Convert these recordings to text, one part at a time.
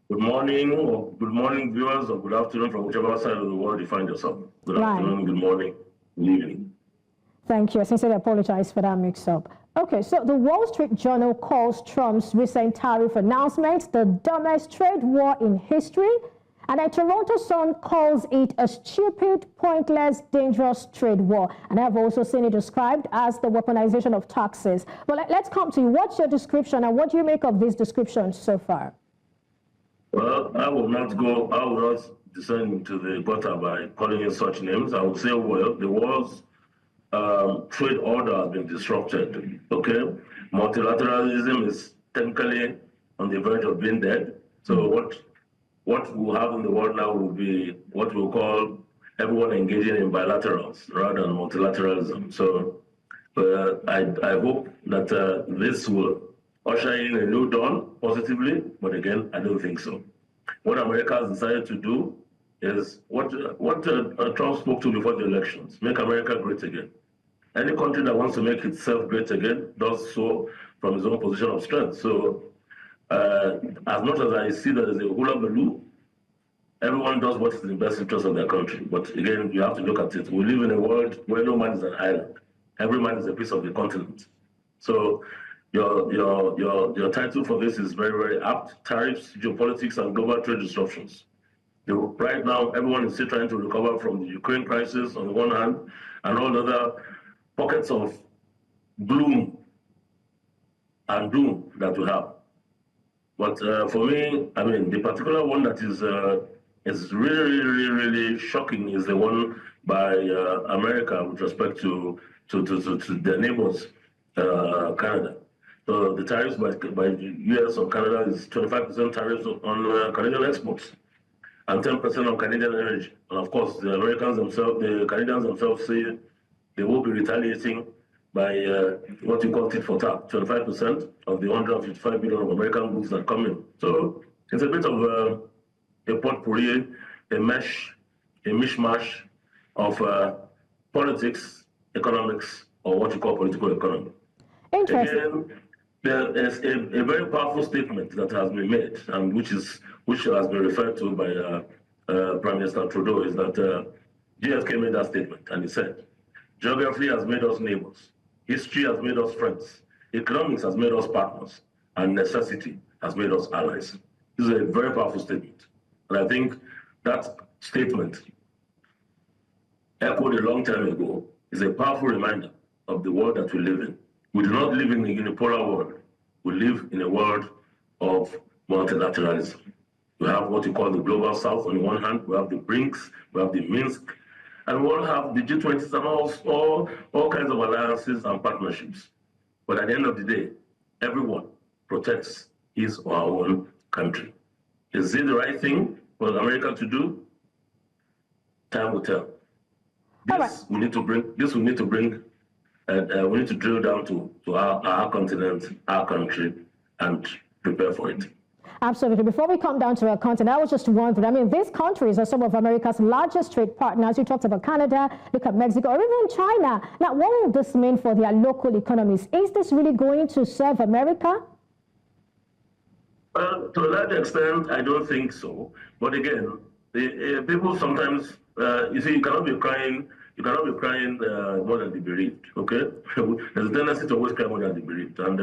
Good morning, or good morning, viewers, or good afternoon from whichever side of the world you find yourself. Good afternoon, good morning, good evening. Thank you. I sincerely apologize for that mix-up. Okay, so the Wall Street Journal calls Trump's recent tariff announcement the dumbest trade war in history, and the Toronto Sun calls it a stupid, pointless, dangerous trade war. And I've also seen it described as the weaponization of taxes. But let's come to you. What's your description, and what do you make of this description so far? Well, I will not descend into the gutter by calling in such names. I would say, well, the world's trade order has been disrupted. Okay, multilateralism is technically on the verge of being dead. So what we'll have in the world now will be what we'll call everyone engaging in bilaterals rather than multilateralism. So I hope that this will usher in a new dawn positively, but again, I don't think so. What America has decided to do is what Trump spoke to before the elections: make America great again. Any country that wants to make itself great again does so from its own position of strength. So, as much as I see that as a hula baloo, everyone does what is in the best interest of their country. But again, you have to look at it. We live in a world where no man is an island. Every man is a piece of the continent. So your title for this is very, very apt: Tariffs, Geopolitics, and Global Trade Disruptions. Right now, everyone is still trying to recover from the Ukraine crisis on the one hand, and all the other pockets of gloom and doom that we have. But for me, I mean, the particular one that is really, really, really shocking is the one by America with respect to their neighbors, Canada. So the tariffs by the US on Canada is 25% tariffs on Canadian exports and 10% on Canadian energy. And of course, the Canadians themselves say they will be retaliating by what you call tit for tat, 25% of the 155 billion of American goods that come in. So it's a bit of a potpourri, a mishmash of politics, economics, or what you call political economy. Interesting. Again, there is a very powerful statement that has been made, and which has been referred to by Prime Minister Trudeau, is that JFK made that statement, and he said, "Geography has made us neighbors, history has made us friends, economics has made us partners, and necessity has made us allies." This is a very powerful statement, and I think that statement, echoed a long time ago, is a powerful reminder of the world that we live in. We do not live in a unipolar world. We live in a world of multilateralism. We have what we call the Global South on the one hand, we have the BRICS, we have the Minsk, and we all have the G20s and all kinds of alliances and partnerships. But at the end of the day, everyone protects his or her own country. Is it the right thing for America to do? Time will tell. We need to drill down to our continent, our country, and prepare for it. Absolutely. Before we come down to our continent, I was just wondering, I mean, these countries are some of America's largest trade partners. You talked about Canada, look at Mexico, or even China. Now, what will this mean for their local economies? Is this really going to serve America? Well, to a large extent, I don't think so. But again, people sometimes, you see, you cannot be crying more than the bereaved, okay? There's a tendency to always cry more than the bereaved. And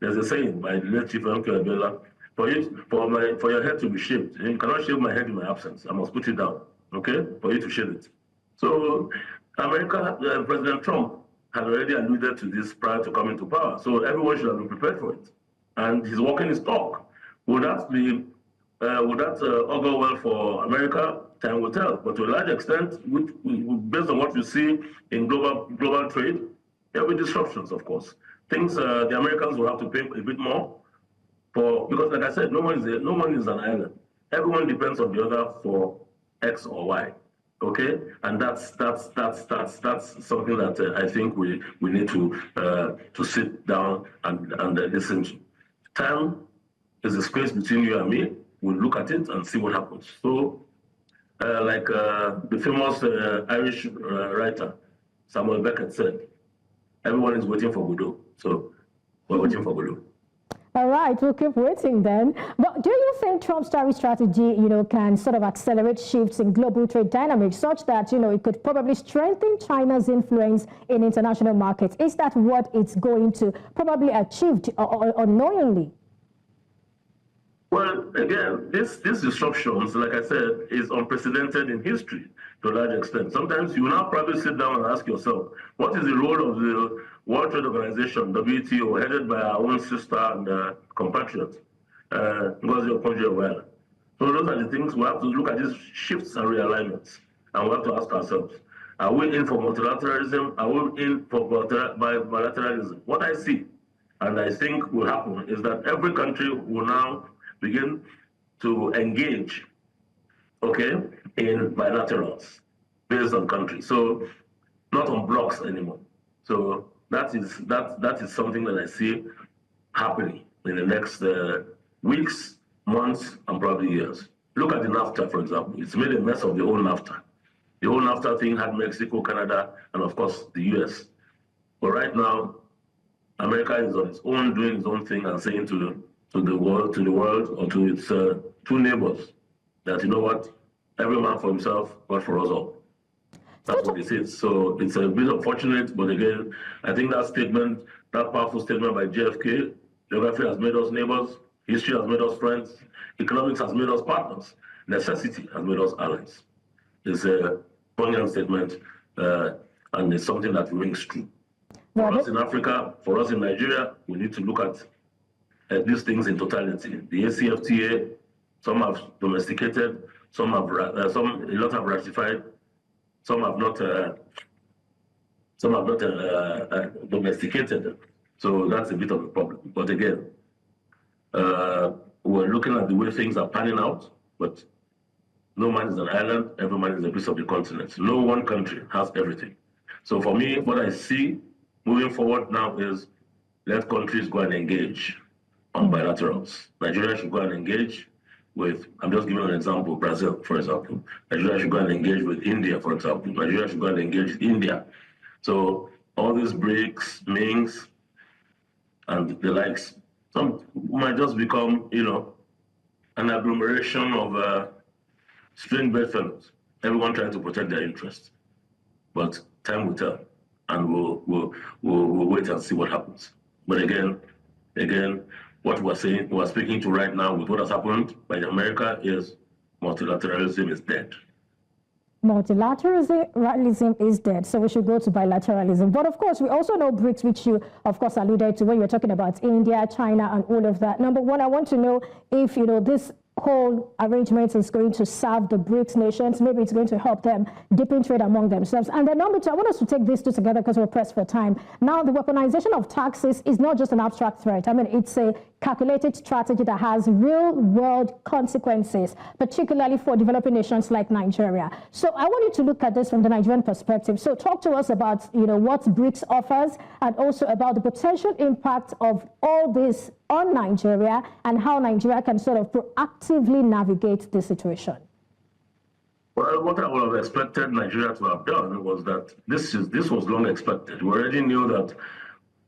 there's a saying by the late Chief Abiola, for your head to be shaved, you cannot shave my head in my absence. I must put it down, okay, for you to shave it. So America, President Trump had already alluded to this prior to coming to power. So everyone should have been prepared for it. And he's walking his talk. Would that augur well for America? Time will tell. But to a large extent, based on what we see in global trade, there will be disruptions, of course. Things the Americans will have to pay a bit more for, because like I said, no one is an island. Everyone depends on the other for X or Y. Okay, and that's something that I think we need to sit down and listen to. Time is the space between you and me. We'll look at it and see what happens. So, like the famous Irish writer Samuel Beckett said, everyone is waiting for Godot. So we're waiting for Godot. All right, we'll keep waiting then. But do you think Trump's tariff strategy, can sort of accelerate shifts in global trade dynamics such that, it could probably strengthen China's influence in international markets? Is that what it's going to probably achieve unknowingly? Well, again, these disruptions, like I said, is unprecedented in history to a large extent. Sometimes you now probably sit down and ask yourself, what is the role of the World Trade Organization, WTO, headed by our own sister and compatriot, Ngozi Okonjo-Iweala? So those are the things we have to look at, these shifts and realignments, and we have to ask ourselves, are we in for multilateralism? Are we in for bilateralism? What I see, and I think will happen, is that every country will now begin to engage, okay, in bilaterals based on country. So not on blocks anymore. So that is something that I see happening in the next weeks, months, and probably years. Look at the NAFTA, for example. It's made a mess of the whole NAFTA. The whole NAFTA thing had Mexico, Canada, and of course the US. But right now, America is on its own, doing its own thing and saying to the world, or to its two neighbors, that, you know what, every man for himself, God for us all. That's what it is. So it's a bit unfortunate, but again, I think that statement, that powerful statement by JFK, geography has made us neighbors, history has made us friends, economics has made us partners, necessity has made us allies. It's a poignant statement, and it's something that rings true. For us in Africa, for us in Nigeria, we need to look at these things in totality. The ACFTA, some have domesticated, a lot have ratified, some have not domesticated. So that's a bit of a problem. But again, we're looking at the way things are panning out, but no man is an island, every man is a piece of the continent. No one country has everything. So for me, what I see moving forward now is let countries go and engage on bilaterals. Nigeria should go and engage with, I'm just giving an example, Brazil, for example. Nigeria should go and engage with India, for example. Nigeria should go and engage with India. So all these BRICS, MINGS, and the likes, some might just become, an agglomeration of string bedfellows, everyone trying to protect their interests. But time will tell, and we'll wait and see what happens. But again, what we're speaking to right now with what has happened by America is multilateralism is dead. Multilateralism is dead, so we should go to bilateralism. But of course, we also know BRICS, which you, of course, alluded to when you were talking about India, China, and all of that. Number one, I want to know if, this whole arrangement is going to serve the BRICS nations. Maybe it's going to help them deepen trade among themselves. And then number two, I want us to take these two together because we're pressed for time. Now, the weaponization of taxes is not just an abstract threat. I mean, it's a calculated strategy that has real-world consequences, particularly for developing nations like Nigeria. So I want you to look at this from the Nigerian perspective. So talk to us about, what BRICS offers, and also about the potential impact of all this on Nigeria and how Nigeria can sort of proactively navigate the situation. Well, what I would have expected Nigeria to have done was that this was long expected. We already knew that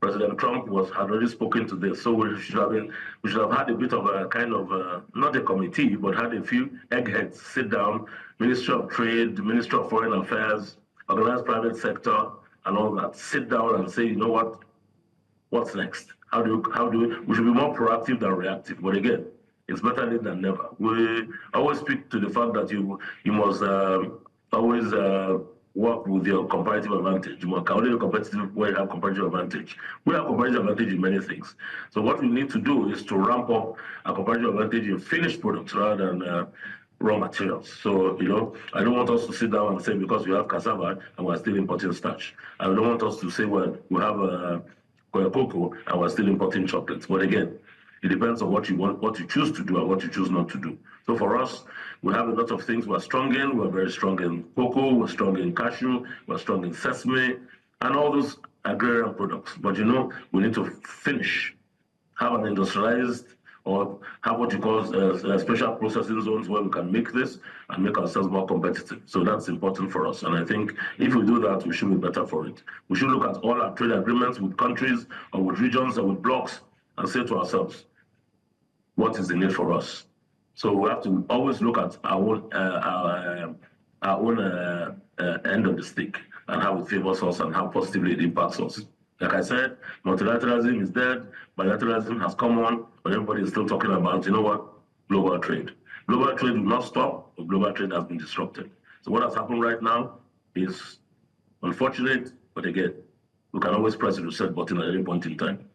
President Trump had already spoken to this, so we should have had a bit of a kind of not a committee, but had a few eggheads sit down, Ministry of Trade, Ministry of Foreign Affairs, organized private sector, and all that. Sit down and say, you know what? What's next? How do we should be more proactive than reactive? But again, it's better late than never. We always speak to the fact that you must always work with your comparative advantage. You must only be competitive where you have comparative advantage. We have comparative advantage in many things. So what we need to do is to ramp up our comparative advantage in finished products rather than raw materials. So, I don't want us to sit down and say because we have cassava and we're still importing starch. I don't want us to say, well, we have cocoa and we're still importing chocolates. But again, it depends on what you want, what you choose to do and what you choose not to do. So for us, we have a lot of things we're strong in. We're very strong in cocoa, we're strong in cashew, we're strong in sesame, and all those agrarian products. But we need to finish, have an industrialized, or have what you call special processing zones where we can make this and make ourselves more competitive. So that's important for us. And I think if we do that, we should be better for it. We should look at all our trade agreements with countries or with regions or with blocks and say to ourselves, what is the need for us. So we have to always look at our own end of the stick and how it favors us and how positively it impacts us. Like I said, multilateralism is dead, bilateralism has come on, but everybody is still talking about, you know what, global trade. Global trade will not stop, but global trade has been disrupted. So what has happened right now is unfortunate, but again, we can always press the reset button at any point in time.